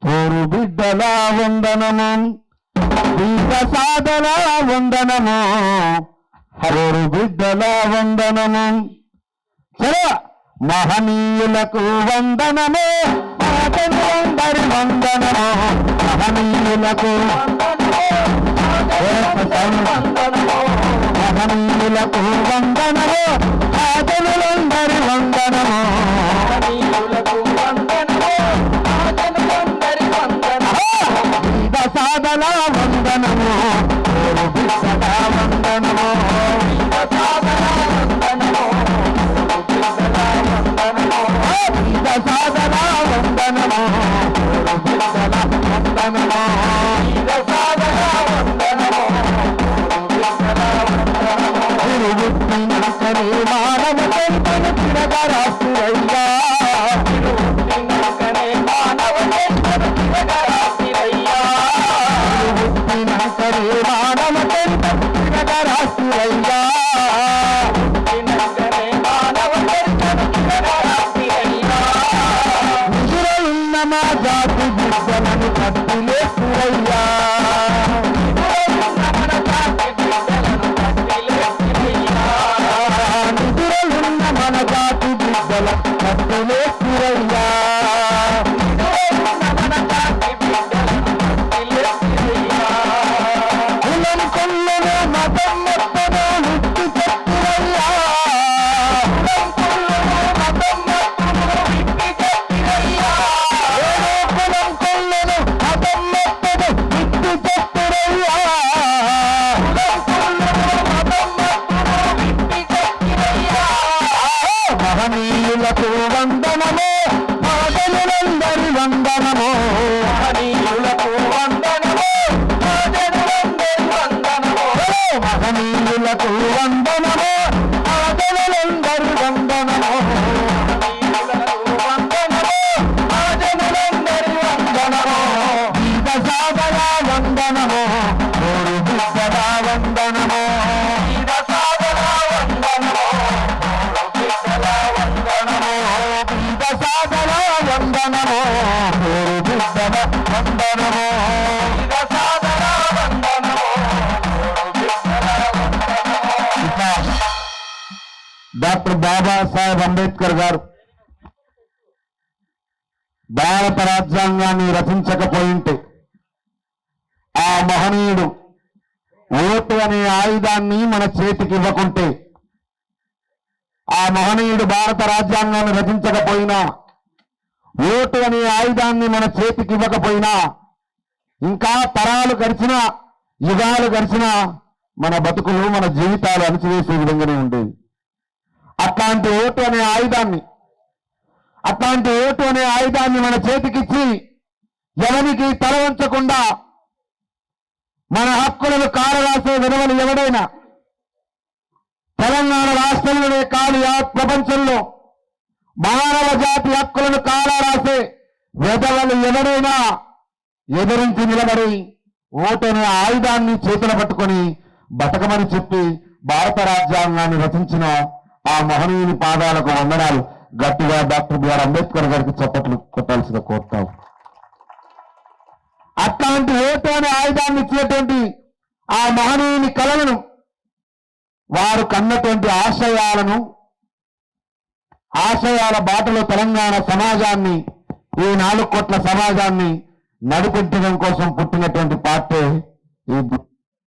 తోరు బిడ్డల వందనము, ప్రసాదల వందనము, తోరు బిడ్డల వందనము. సరే, మహనీయులకు వందనము, అందరి వందనము, మహనీయులకు మహనీయులకు వందనము, ఆదనులందరి వందనము, సాధన వందనము, సదా వందనము, సాధన వందనము, మా జాతి బిడ్డలను కట్టిలేస్తురయ్యా, నిధులున్న మన జాతి బిడ్డల కట్టిలేస్తురయ్యా, కులం కొల్లును మతం మొత్తను విప్పి చెప్పురయ్యా, మహనీయులకు వందనము, ఆదనులందరి వందనము, మహనీయులకు వందనము, ఆదనులందరి వందనము, మహనీయులకు వందనము, ఆదనులందరి వందనము, ఆదనులందరి వందనము, గీత సాగర వందనము, తోడు బిడ్డల వందనము, గీత సాగర వందనము, వందనము, వందనము, డాక్టర్ బాబాసాహెబ్ అంబేద్కర్ గారు భారత రాజ్యాంగాన్ని రచించకపోయింటే ఆ మహనీయుడు ఓటు అనే ఆయుధాన్ని మన చేతికి ఇవ్వకుంటే, ఆ మహనీయుడు భారత రాజ్యాంగాన్ని రచించకపోయినా, ఓటు అనే ఆయుధాన్ని మన చేతికి ఇవ్వకపోయినా, ఇంకా తరాలు గడిచినా యుగాలు గడిచినా మన బతుకులు మన జీవితాలు అణచివేసే విధంగానే ఉండేవి. అట్లాంటి ఓటు అనే ఆయుధాన్ని మన చేతికిచ్చి ఎవరికి తల వంచకుండా మన హక్కులను కారరాసే విలువలు ఎవడైనా తెలంగాణ రాష్ట్రంలోనే కాదు ప్రపంచంలో మానవ జాతి హక్కులను కాలరాసే వెధవలు ఎవరైనా ఎదిరించి నిలబడి ఓటనే ఆయుధాన్ని చేతులు పట్టుకొని బతకమని చెప్పి భారత రాజ్యాంగాన్ని రచించిన ఆ మహనీయుని పాదాలకు వందనాలు. గట్టిగా డాక్టర్ బిఆర్ అంబేద్కర్ గారికి చప్పట్లు కొట్టాల్సిన కోరుతాం. అట్లాంటి ఓటు అనే ఆయుధాన్ని ఇచ్చినటువంటి ఆ మహనీయుని కళలను, వారు కన్నటువంటి ఆశయాల బాటలో తెలంగాణ సమాజాన్ని, ఈ 4 కోట్ల సమాజాన్ని నడిపించడం కోసం పుట్టినటువంటి పార్టీ ఈ